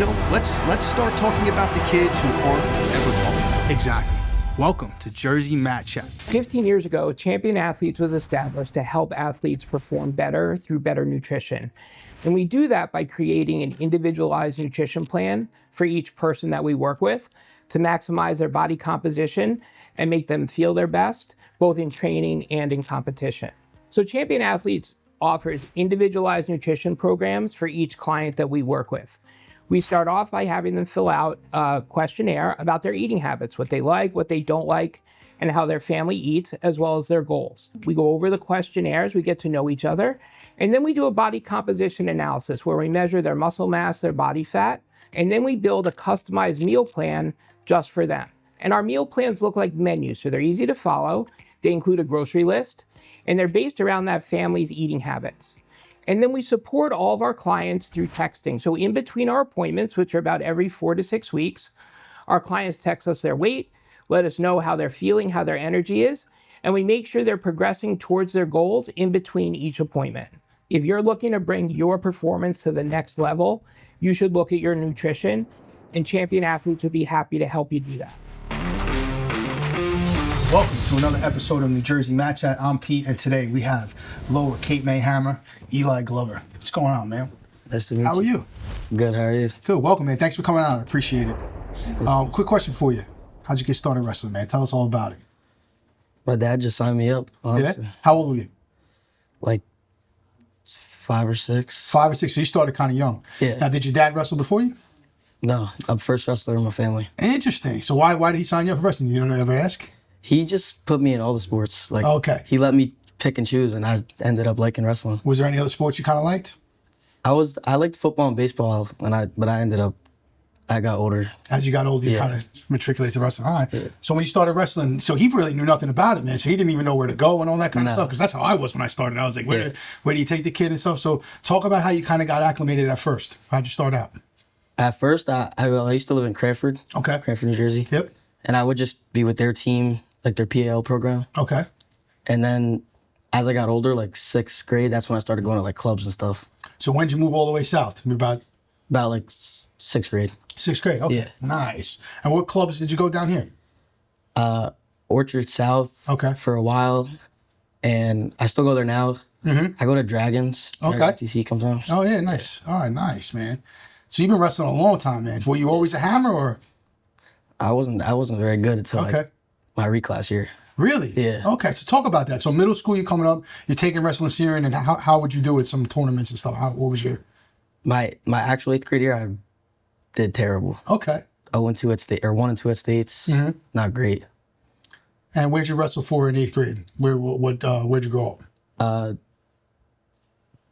let's start talking about the kids who aren't ever called. Exactly. Welcome to Jersey Mat Chat. 15 years ago, Champion Athletes was established to help athletes perform better through better nutrition. And we do that by creating an individualized nutrition plan for each person that we work with to maximize their body composition and make them feel their best, both in training and in competition. So Champion Athletes offers individualized nutrition programs for each client that we work with. We start off by having them fill out a questionnaire about their eating habits, what they like, what they don't like, and how their family eats, as well as their goals. We go over the questionnaires, we get to know each other, and then we do a body composition analysis where we measure their muscle mass, their body fat, and then we build a customized meal plan just for them. And our meal plans look like menus, so they're easy to follow. They include a grocery list, and they're based around that family's eating habits. And then we support all of our clients through texting. So in between our appointments, which are about every 4 to 6 weeks, our clients text us their weight, let us know how they're feeling, how their energy is, and we make sure they're progressing towards their goals in between each appointment. If you're looking to bring your performance to the next level, you should look at your nutrition, and Champion Athletes would be happy to help you do that. Welcome to another episode of New Jersey Mat Chat. I'm Pete, and today we have Lower Cape May Hammer, Eli Glover. What's going on, man? Nice to meet you. How are you? Good, how are you? Good, welcome, man. Thanks for coming out. I appreciate it. Quick question for you. How'd you get started wrestling, man? Tell us all about it. My dad just signed me up, honestly. Yeah? How old were you? Like 5 or 6. 5 or 6, so you started kind of young. Yeah. Now, did your dad wrestle before you? No, I'm first wrestler in my family. Interesting. So why did he sign you up for wrestling? You don't ever ask? He just put me in all the sports. Like, okay. He let me pick and choose, and I ended up liking wrestling. Was there any other sports you kind of liked? I liked football and baseball, but I got older. As you got older, you kind of matriculated to wrestling. All right. Yeah. So when you started wrestling, so he really knew nothing about it, man. So he didn't even know where to go and all that kind of stuff. Because that's how I was when I started. I was like, where do you take the kid and stuff? So talk about how you kind of got acclimated at first. How'd you start out? At first, I used to live in Cranford. Okay. Cranford, New Jersey. Yep. And I would just be with their team, like their PAL program. Okay. And then as I got older, like 6th grade, that's when I started going to like clubs and stuff. So when did you move all the way south? About like 6th grade. 6th grade. Okay. Yeah. Nice. And what clubs did you go down here? Orchard South. Okay. For a while, and I still go there now. Mm-hmm. I go to Dragons. Okay. TC comes on. Oh yeah, nice. All right, nice, man. So you've been wrestling a long time, man. Were you always a hammer or? I wasn't very good until okay. like my reclass year. Really? Yeah. Okay, so talk about that. So middle school, you're coming up, you're taking wrestling serious, and how would you do at some tournaments and stuff? What was your? My actual 8th grade year, I did terrible. Okay. 0-2 at state, or 1-2 at states. Mm-hmm. Not great. And where'd you wrestle for in 8th grade? Where'd you grow up?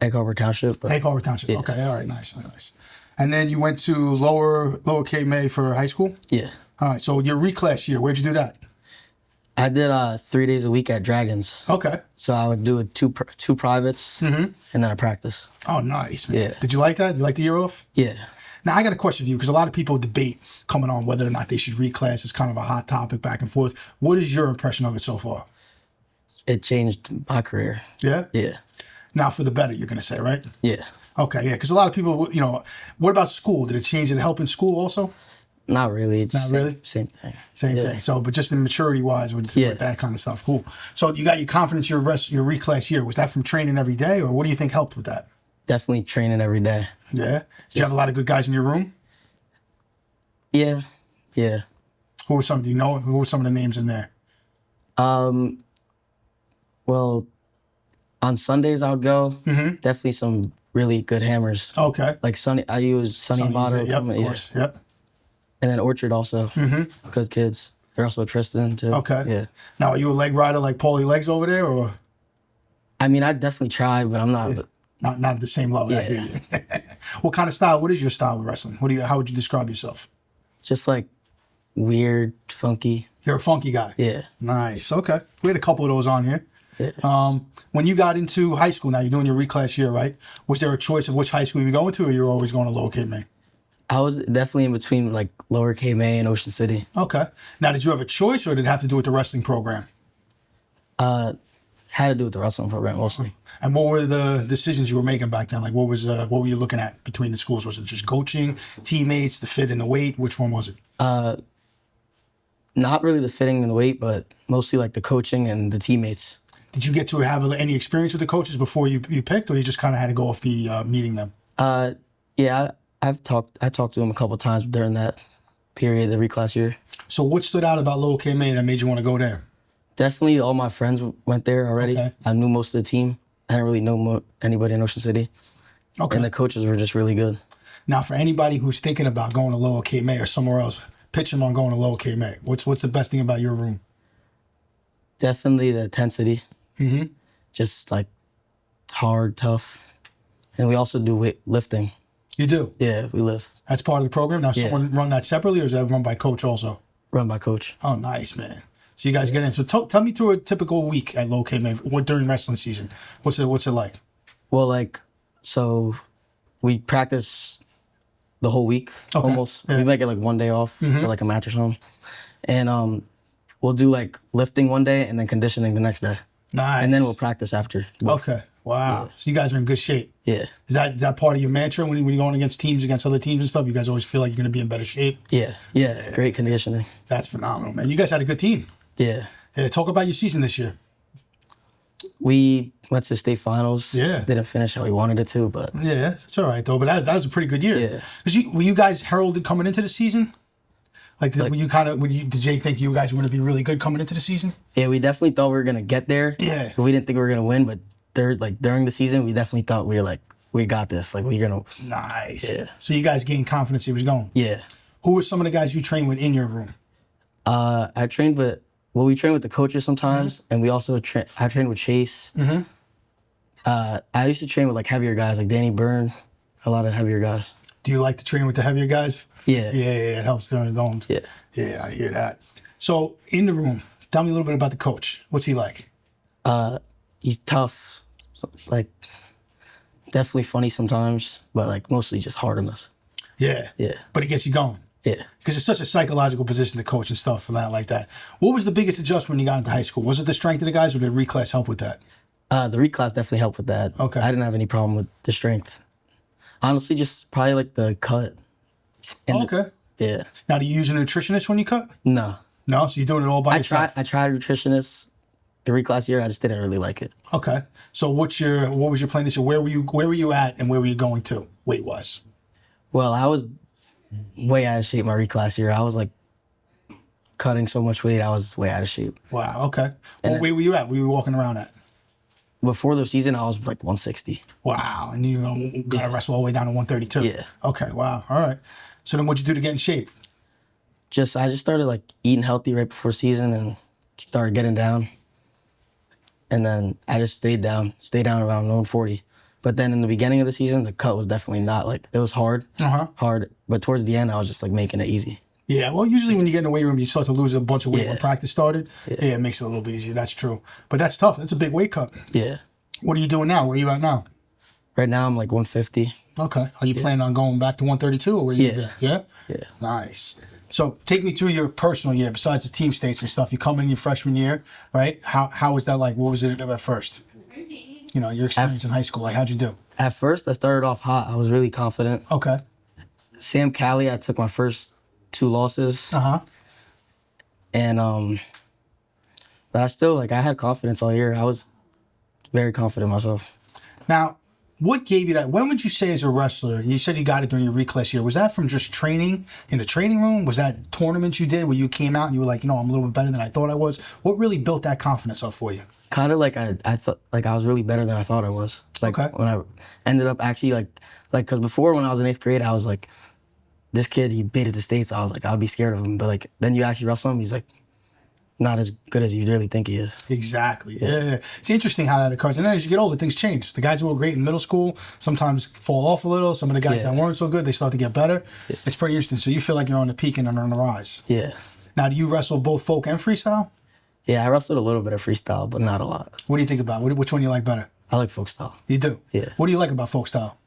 Egg Harbor Township. Egg Harbor Township. Yeah. Okay. All right. Nice. And then you went to Lower Cape May for high school? Yeah. All right. So your reclass year, where'd you do that? I did 3 days a week at Dragons. Okay. So I would do two privates, and then a practice. Oh, nice, man. Yeah. Did you like that? Did you like the year off? Yeah. Now, I got a question for you, because a lot of people debate coming on whether or not they should reclass. It's kind of a hot topic back and forth. What is your impression of it so far? It changed my career. Yeah? Yeah. Now, for the better, you're going to say, right? Yeah. Okay, yeah, because a lot of people, what about school? Did it change? Did it help in school also? Not really. Not really? Same thing. Same thing. So, but just in maturity-wise with that kind of stuff. Cool. So you got your confidence, your reclass year. Was that from training every day, or what do you think helped with that? Definitely training every day. Yeah? Did you have a lot of good guys in your room? Yeah. Yeah. Who were some of the names in there? Well, on Sundays I would go. Mm-hmm. Definitely some really good hammers. Okay. Like I use Sonny Motter. Yep, of course. Yep. And then Orchard also. Mm-hmm. Good kids. They're also Tristan too. Okay. Yeah. Now, are you a leg rider like Paulie Legs over there, or? I mean, I definitely try, but I'm not. Yeah. Not at the same level. Yeah. What kind of style? What is your style with wrestling? How would you describe yourself? Just like weird, funky. You're a funky guy. Yeah. Nice. Okay. We had a couple of those on here. Yeah. When you got into high school, now you're doing your reclass year, right? Was there a choice of which high school you were going to, or you were always going to Lower Cape May? I was definitely in between like Lower Cape May and Ocean City. Okay. Now, did you have a choice, or did it have to do with the wrestling program? Had to do with the wrestling program mostly. And what were the decisions you were making back then? Like, what were you looking at between the schools? Was it just coaching, teammates, the fit and the weight? Which one was it? Not really the fitting and the weight, but mostly like the coaching and the teammates. Did you get to have any experience with the coaches before you picked, or you just kind of had to go off the meeting them? Yeah, I talked to him a couple of times during that period, the reclass year. So what stood out about Lower KMA that made you want to go there? Definitely all my friends went there already. Okay. I knew most of the team. I didn't really know anybody in Ocean City. Okay. And the coaches were just really good. Now, for anybody who's thinking about going to Lower KMA or somewhere else, pitch them on going to Lower KMA. What's the best thing about your room? Definitely the intensity. Mm-hmm. Just like hard, tough. And we also do lifting. You do? Yeah, we lift. That's part of the program? Now, someone run that separately, or is that run by coach also? Run by coach. Oh, nice, man. So you guys get in. So tell me through a typical week at Low KMA during wrestling season. What's it like? Well, like, so we practice the whole week almost. Yeah. We might get like one day off for like a match or something. And we'll do like lifting one day and then conditioning the next day. Nice. And then we'll practice after. Okay. Wow. Yeah. So you guys are in good shape. Yeah. Is that part of your mantra when you're going against other teams and stuff? You guys always feel like you're going to be in better shape? Yeah. Great conditioning. That's phenomenal, man. You guys had a good team. Yeah. Talk about your season this year. We went to state finals. Yeah. Didn't finish how we wanted it to, but. Yeah, it's all right, though. But that was a pretty good year. Yeah. Were you guys heralded coming into the season? Did Jay think you guys were going to be really good coming into the season? Yeah, we definitely thought we were going to get there. Yeah. But we didn't think we were going to win, but during the season, we definitely thought we got this. Like, we're going to. Nice. Yeah. So you guys gained confidence. It was going. Yeah. Who were some of the guys you trained with in your room? I trained with, we trained with the coaches sometimes, and we also I trained with Chase. Mm-hmm. I used to train with like heavier guys, like Danny Byrne, a lot of heavier guys. Do you like to train with the heavier guys? Yeah. Yeah, it helps during the domes. Yeah. Yeah, I hear that. So in the room, tell me a little bit about the coach. What's he like? He's tough, like definitely funny sometimes, but like mostly just hard on us. Yeah. Yeah. But he gets you going. Yeah. Because it's such a psychological position to coach and stuff like that. What was the biggest adjustment when you got into high school? Was it the strength of the guys, or did reclass help with that? The reclass definitely helped with that. Okay. I didn't have any problem with the strength. Honestly, just probably like the cut. Okay. Yeah. Now, do you use a nutritionist when you cut? No. No? So you're doing it all by yourself? I tried a nutritionist the reclass year. I just didn't really like it. Okay. So what was your plan this year? Where were you at, and where were you going to weight-wise? Well, I was way out of shape my reclass year. I was like cutting so much weight, I was way out of shape. Wow, okay. What weight were you at? Were you walking around at? Before the season, I was like 160. Wow, and you got to wrestle all the way down to 132. Yeah. Okay, wow, all right. So then what'd you do to get in shape? I just started like eating healthy right before season and started getting down. And then I just stayed down around 140. But then in the beginning of the season, the cut was definitely not like, it was hard. Hard. But towards the end, I was just like making it easy. Yeah, well, usually when you get in the weight room, you start to lose a bunch of weight when practice started. Yeah, it makes it a little bit easier. That's true. But that's tough. That's a big weight cut. Yeah. What are you doing now? Where are you at now? Right now, I'm like 150. Okay. Are you planning on going back to 132, or where you Yeah. Yeah? Yeah. Nice. So take me through your personal year, besides the team states and stuff. You come in your freshman year, right? How was that like? What was it at first? You know, your experience in high school. Like, how'd you do? At first, I started off hot. I was really confident. Okay. Sam Cali, I took my first 2 losses. And but I still I had confidence all year. I was very confident myself. Now, what gave you that? When would you say as a wrestler, you said you got it during your reclass year, was that from just training in the training room? Was that tournaments you did where you came out and you were like, I'm a little bit better than I thought I was? What really built that confidence up for you? Kind of like I thought I was really better than I thought I was. Like when I ended up actually because before when I was in 8th grade, I was like, this kid, he made it to states. I was like, I'd be scared of him. But then you actually wrestle him, he's like not as good as you really think he is. Exactly. Yeah. It's interesting how that occurs. And then as you get older, things change. The guys who were great in middle school sometimes fall off a little. Some of the guys that weren't so good, they start to get better. Yeah. It's pretty interesting. So you feel like you're on the peak and on the rise. Yeah. Now, do you wrestle both folk and freestyle? Yeah, I wrestled a little bit of freestyle, but not a lot. What do you think about? Which one do you like better? I like folk style. You do? Yeah. What do you like about folk style?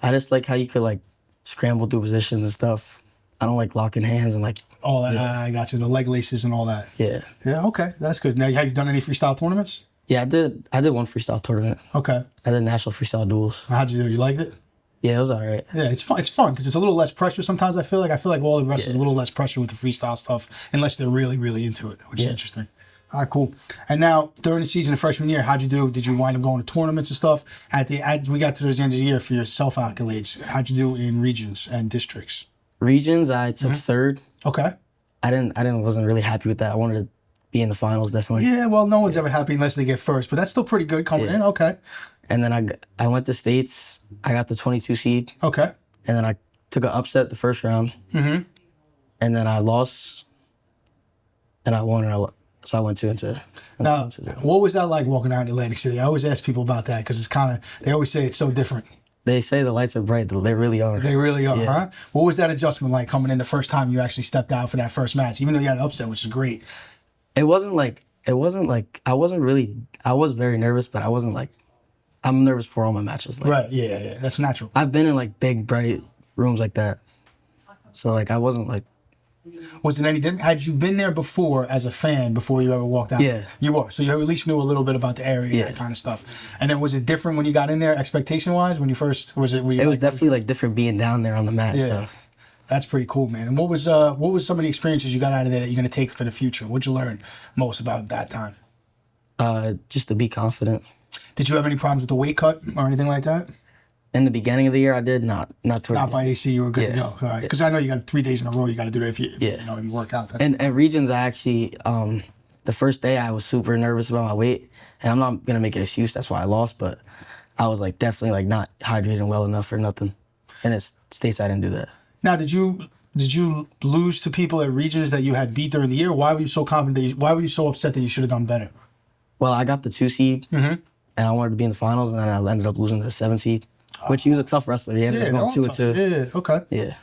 I just like how you could scramble through positions and stuff. I don't like locking hands and all that. I got you. The leg laces and all that. Yeah. Yeah. Okay, that's good. Now, have you done any freestyle tournaments? Yeah, I did one freestyle tournament. Okay. I did national freestyle duels. How'd you do? You liked it? Yeah, it was all right. Yeah, it's fun. It's fun because it's a little less pressure. Sometimes I feel like all the rest is a little less pressure with the freestyle stuff, unless they're really, really into it, which is interesting. All right, cool. And now during the season of freshman year, how'd you do? Did you wind up going to tournaments and stuff? We got to the end of the year for your self accolades. How'd you do in regions and districts? Regions, I took third. Okay. Wasn't really happy with that. I wanted to be in the finals, definitely. Yeah, well, no one's ever happy unless they get first, but that's still pretty good coming in. Okay. And then I went to states. I got the 22 seed. Okay. And then I took an upset the first round. Mm-hmm. And then I lost, and I won, so I went 2-2. Now, what was that like walking out in Atlantic City? I always ask people about that because it's kind of, they always say it's so different. They say the lights are bright. They really are. They really are, huh? What was that adjustment like coming in the first time you actually stepped out for that first match, even though you had an upset, which is great? I was very nervous, but I wasn't like, I'm nervous for all my matches. Like, Right, yeah, that's natural. I've been in like big, bright rooms like that. So like, I wasn't like. Was it any different? Had you been there before as a fan before you ever walked out? Yeah. You were. So you at least knew a little bit about the area and that kind of stuff. And then was it different when you got in there expectation-wise when you first, was it? It was definitely like different being down there on the mat stuff. That's pretty cool, man. And what was some of the experiences you got out of there that you're going to take for the future? What'd you learn most about that time? Just to be confident. Did you have any problems with the weight cut or anything like that? In the beginning of the year, I did not towards Not the by end. AC, you were good to go. All right. Because I know you got 3 days in a row you got to do that if you work out. And at regions, I actually, the first day I was super nervous about my weight, and I'm not gonna make an excuse. That's why I lost, but I was like definitely like not hydrating well enough or nothing. And at states, I didn't do that. Now, did you lose to people at regions that you had beat during the year? Why were you so confident? Why were you so upset that you should have done better? Well, I got the 2 seed, and I wanted to be in the finals, and then I ended up losing to the 7 seed, which he was a tough wrestler. He ended up going 2-2. Yeah, okay. Yeah.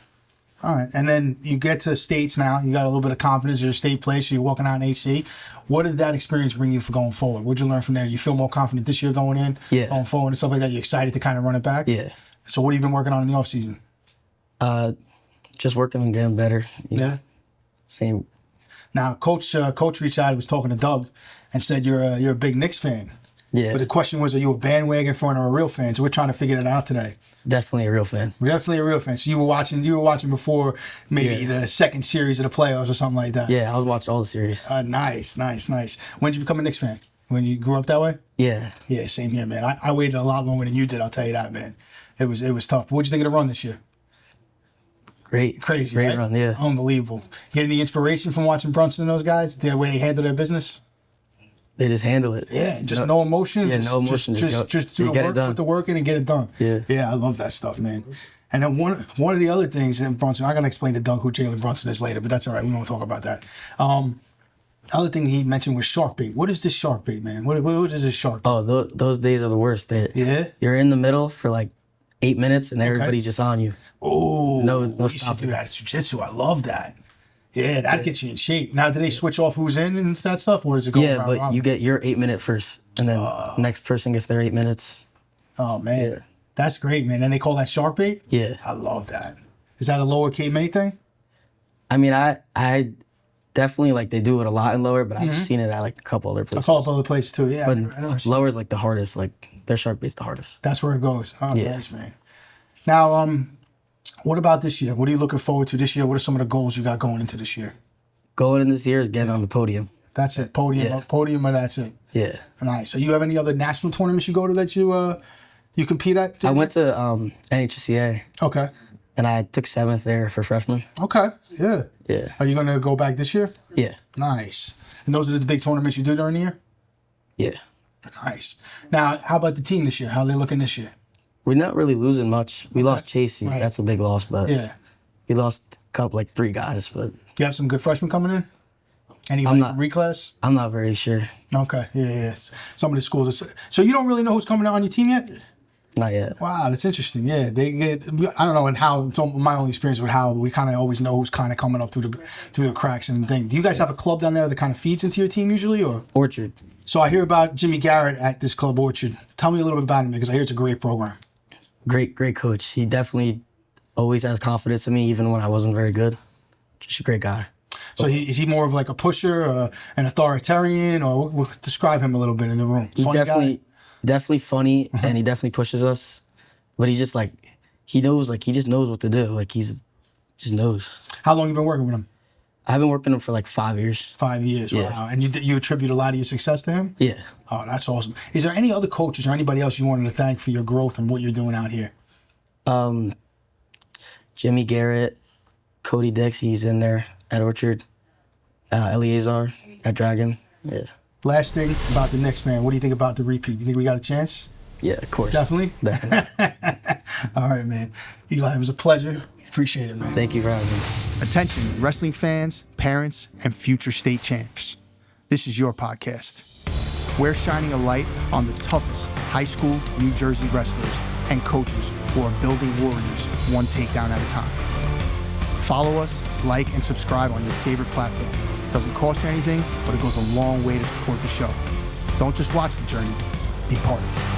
All right, and then you get to states now. You got a little bit of confidence. You're a state player, so you're walking out in AC. What did that experience bring you for going forward? What'd you learn from there? You feel more confident this year going in, going forward and stuff like that? You excited to kind of run it back? Yeah. So what have you been working on in the offseason? Just working and getting better. Yeah. Same. Now, Coach reached out. He was talking to Doug and said you're a big Knicks fan. Yeah. But the question was, are you a bandwagon fan or a real fan? So we're trying to figure that out today. Definitely a real fan. Definitely a real fan. So you were watching before maybe the second series of the playoffs or something like that. Yeah, I was watching all the series. Nice. When did you become a Knicks fan? When you grew up that way? Yeah. Yeah, same here, man. I waited a lot longer than you did, I'll tell you that, man. It was tough. But what'd you think of the run this year? Great. Crazy, Great right? run, yeah. Unbelievable. Get any inspiration from watching Brunson and those guys? The way they handle their business? They just handle it. Yeah, just no emotion. Yeah, no emotion. Just do the get work, it done. put the work in and get it done. Yeah. I love that stuff, man. And then one of the other things in Brunson, I gotta explain to Doug who Jalen Brunson is later, but that's all right. We won't talk about that. Other thing he mentioned was shark bait. What is this shark bait, man? What is this shark bait? Oh, those days are the worst. You're in the middle for like 8 minutes and everybody's just on you. Oh, no we used to stopping. do that at jiu-jitsu. I love that. Yeah, that gets you in shape. Now, do they switch off who's in and that stuff, or does it go Yeah, around but robin? you get your 8 minute first, and then next person gets their 8 minutes. Oh, man. Yeah. That's great, man. And they call that shark bait? Yeah. I love that. Is that a lower K-May thing? I mean, I definitely like they do it a lot in lower, but I've seen it at like a couple other places. I call it other places too. Yeah, But I never seen lower is like the hardest. Like their shark bait's the hardest. That's where it goes. Oh, Yeah. nice, man. Now, what about this year? What are you looking forward to this year? What are some of the goals you got going into this year? Going in this year is getting on the podium. That's it. Podium, and that's it. Yeah. Nice. So you have any other national tournaments you go to that you compete at? I went to NHCA. Okay. And I took 7th there for freshman. Okay. Yeah. Yeah. Are you going to go back this year? Yeah. Nice. And those are the big tournaments you do during the year? Yeah. Nice. Now, how about the team this year? How are they looking this year? We're not really losing much. We lost Chasey. Right. That's a big loss, but Yeah. we lost a couple, like 3 guys, but You have some good freshmen coming in? Anybody not- from reclass? I'm not very sure. Okay. Yeah. Some of the schools. So you don't really know who's coming out on your team yet? Not yet. Wow, that's interesting. Yeah, they get. I don't know, and how. It's my only experience with how we kind of always know who's kind of coming up through the cracks and thing. Do you guys have a club down there that kind of feeds into your team usually, or? Orchard. So I hear about Jimmy Garrett at this club Orchard. Tell me a little bit about him because I hear it's a great program. Great coach. He definitely always has confidence in me, even when I wasn't very good. Just a great guy. So is he more of like a pusher, or an authoritarian, or describe him a little bit in the room? He's Funny guy? definitely funny, and he definitely pushes us. But he's just like, he just knows what to do. Like just knows. How long you been working with him? I've been working with him for like 5 years. 5 years, Yeah. wow. And you attribute a lot of your success to him? Yeah. Oh, that's awesome. Is there any other coaches or anybody else you wanted to thank for your growth and what you're doing out here? Jimmy Garrett, Cody Dix, he's in there at Orchard. Eleazar at Dragon. Yeah. Last thing about the Knicks, man. What do you think about the repeat? You think we got a chance? Yeah, of course. Definitely? All right, man. Eli, it was a pleasure. Appreciate it, man. Thank you for having me. Attention, wrestling fans, parents, and future state champs. This is your podcast. We're shining a light on the toughest high school New Jersey wrestlers and coaches who are building warriors one takedown at a time. Follow us, like, and subscribe on your favorite platform. Doesn't cost you anything, but it goes a long way to support the show. Don't just watch the journey, be part of it.